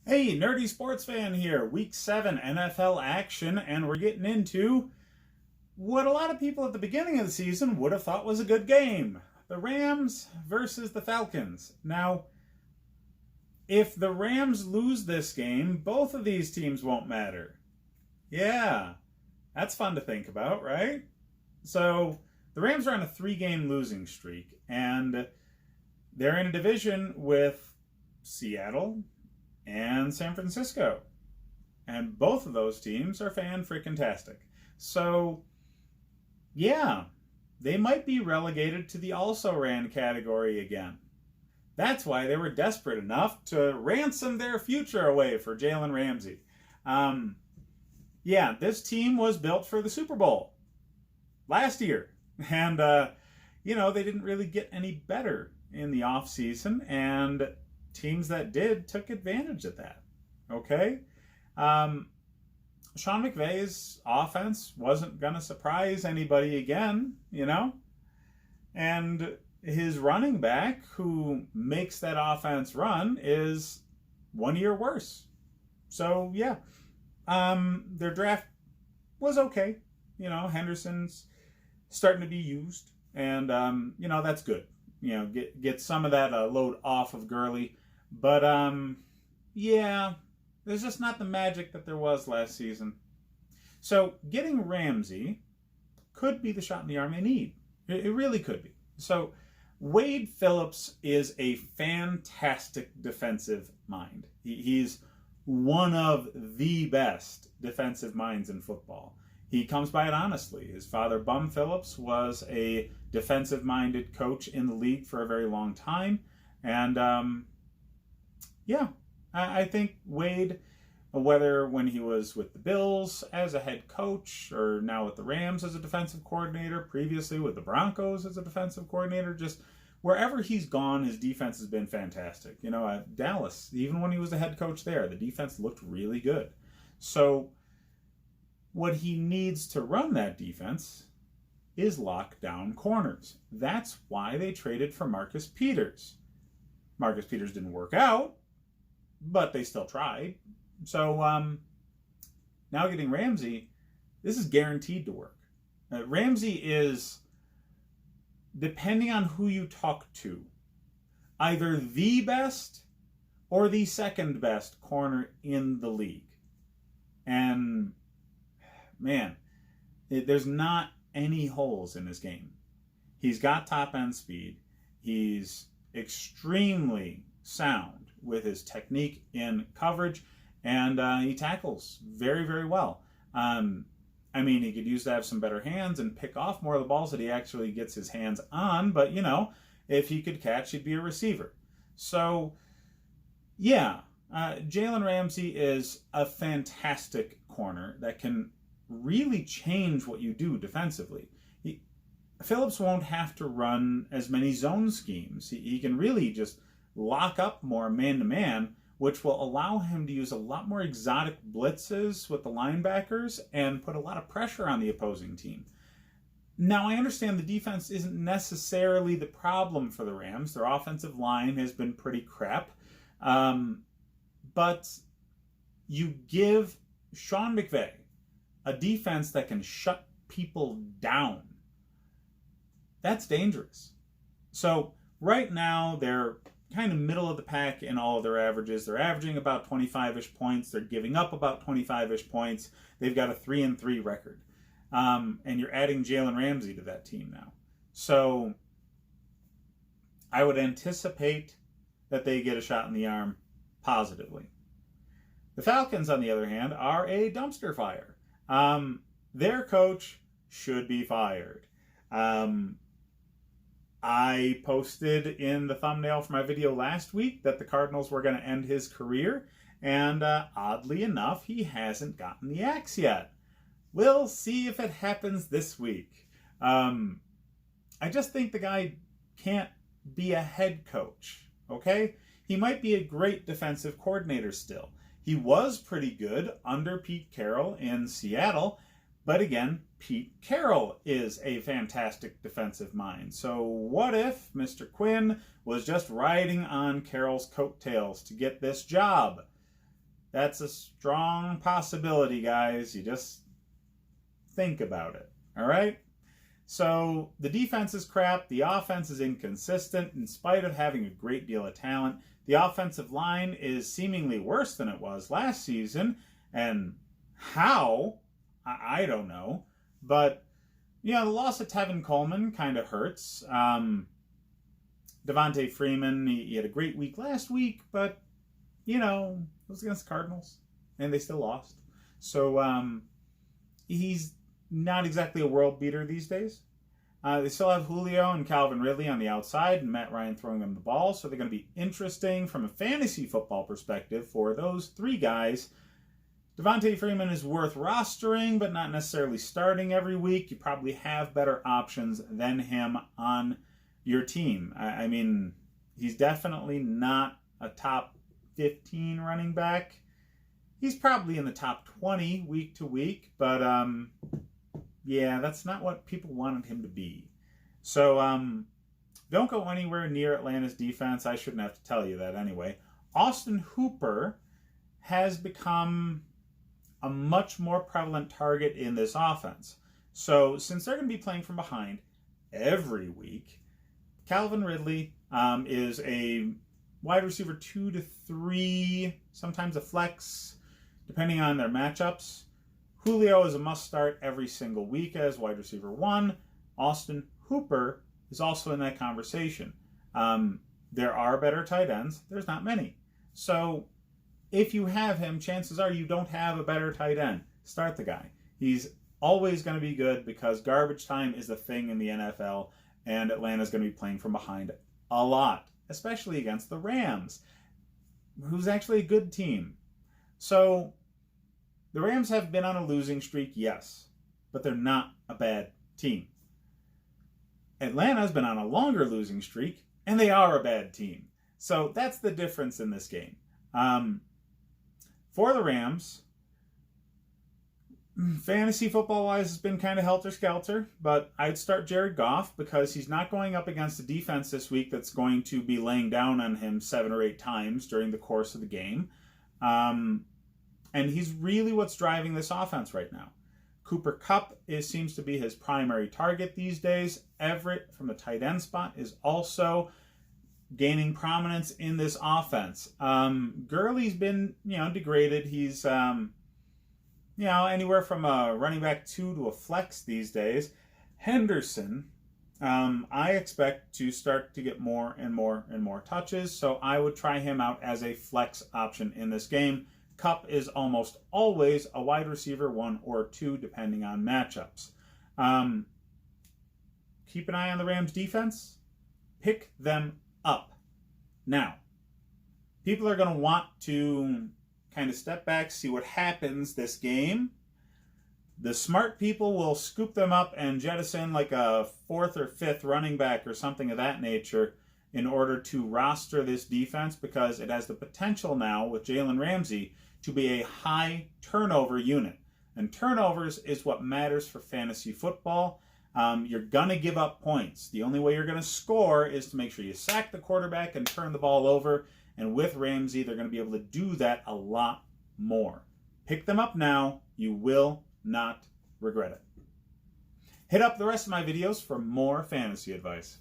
Hey, nerdy sports fan here. Week 7 NFL action, and we're getting into what a lot of people at the beginning of the season would have thought was a good game. The Rams versus the Falcons. Now, if the Rams lose this game, both of these teams won't matter. Yeah, that's fun to think about, right? So, the Rams are on a 3-game losing streak, and they're in a division with Seattle and San Francisco. And both of those teams are fan-freaking-tastic. So, yeah, they might be relegated to the also-ran category again. That's why they were desperate enough to ransom their future away for Jalen Ramsey. This team was built for the Super Bowl last year. And, they didn't really get any better in the offseason, and teams that did took advantage of that. Okay? Sean McVay's offense wasn't going to surprise anybody again, And his running back, who makes that offense run, is 1 year worse. So, their draft was okay. Henderson's starting to be used, and, that's good. Get some of that load off of Gurley. But, there's just not the magic that there was last season. So getting Ramsey could be the shot in the arm they need. It really could be. So Wade Phillips is a fantastic defensive mind. He's one of the best defensive minds in football. He comes by it honestly. His father, Bum Phillips, was a defensive-minded coach in the league for a very long time. And, I think Wade, whether when he was with the Bills as a head coach or now with the Rams as a defensive coordinator, previously with the Broncos as a defensive coordinator, just wherever he's gone, his defense has been fantastic. At Dallas, even when he was the head coach there, the defense looked really good. So what he needs to run that defense is lock down corners. That's why they traded for Marcus Peters. Marcus Peters didn't work out, but they still tried. So now getting Ramsey, this is guaranteed to work. Ramsey is, depending on who you talk to, either the best or the second best corner in the league. And, man, there's not any holes in his game. He's got top-end speed. He's extremely sound with his technique in coverage, and he tackles very, very well. He could use to have some better hands and pick off more of the balls that he actually gets his hands on, but, if he could catch, he'd be a receiver. So, Jalen Ramsey is a fantastic corner that can really change what you do defensively. Phillips won't have to run as many zone schemes. He can really just lock up more man-to-man, which will allow him to use a lot more exotic blitzes with the linebackers and put a lot of pressure on the opposing team. Now, I understand the defense isn't necessarily the problem for the Rams. Their offensive line has been pretty crap. But you give Sean McVay a defense that can shut people down. That's dangerous. So right now, they're kind of middle of the pack in all of their averages. They're averaging about 25-ish points. They're giving up about 25-ish points. They've got a 3-3 record. And you're adding Jalen Ramsey to that team now. So I would anticipate that they get a shot in the arm positively. The Falcons, on the other hand, are a dumpster fire. Their coach should be fired. I posted in the thumbnail for my video last week that the Cardinals were going to end his career, and oddly enough, he hasn't gotten the axe yet. We'll see if it happens this week. I just think the guy can't be a head coach, okay? He might be a great defensive coordinator still. He was pretty good under Pete Carroll in Seattle, but again, Pete Carroll is a fantastic defensive mind. So what if Mr. Quinn was just riding on Carroll's coattails to get this job? That's a strong possibility, guys. You just think about it, all right? So the defense is crap. The offense is inconsistent in spite of having a great deal of talent. The offensive line is seemingly worse than it was last season. And how? I don't know. But, the loss of Tevin Coleman kind of hurts. Devontae Freeman, he had a great week last week, but, it was against the Cardinals. And they still lost. So he's not exactly a world beater these days. They still have Julio and Calvin Ridley on the outside and Matt Ryan throwing them the ball, so they're going to be interesting from a fantasy football perspective for those three guys. Devontae Freeman is worth rostering, but not necessarily starting every week. You probably have better options than him on your team. I mean, he's definitely not a top 15 running back. He's probably in the top 20 week to week, but yeah, that's not what people wanted him to be. So don't go anywhere near Atlanta's defense. I shouldn't have to tell you that anyway. Austin Hooper has become a much more prevalent target in this offense. So since they're going to be playing from behind every week, Calvin Ridley is a wide receiver 2 to 3, sometimes a flex, depending on their matchups. Julio is a must-start every single week as wide receiver 1. Austin Hooper is also in that conversation. There are better tight ends. There's not many. So if you have him, chances are you don't have a better tight end. Start the guy. He's always going to be good because garbage time is the thing in the NFL, and Atlanta's going to be playing from behind a lot, especially against the Rams, who's actually a good team. So the Rams have been on a losing streak, yes, but they're not a bad team. Atlanta's been on a longer losing streak, and they are a bad team. So that's the difference in this game. For the Rams, fantasy football-wise, has been kind of helter-skelter, but I'd start Jared Goff because he's not going up against a defense this week that's going to be laying down on him 7 or 8 times during the course of the game. And he's really what's driving this offense right now. Cooper Kupp seems to be his primary target these days. Everett from the tight end spot is also gaining prominence in this offense. Gurley's been, degraded. He's, anywhere from a running back 2 to a flex these days. Henderson, I expect to start to get more and more and more touches, so I would try him out as a flex option in this game. Kupp is almost always a wide receiver 1 or 2, depending on matchups. Keep an eye on the Rams defense. Pick them up. Now, people are going to want to kind of step back, see what happens this game. The smart people will scoop them up and jettison like a 4th or 5th running back or something of that nature in order to roster this defense because it has the potential now with Jalen Ramsey to be a high turnover unit. And turnovers is what matters for fantasy football. You're going to give up points. The only way you're going to score is to make sure you sack the quarterback and turn the ball over. And with Ramsey, they're going to be able to do that a lot more. Pick them up now. You will not regret it. Hit up the rest of my videos for more fantasy advice.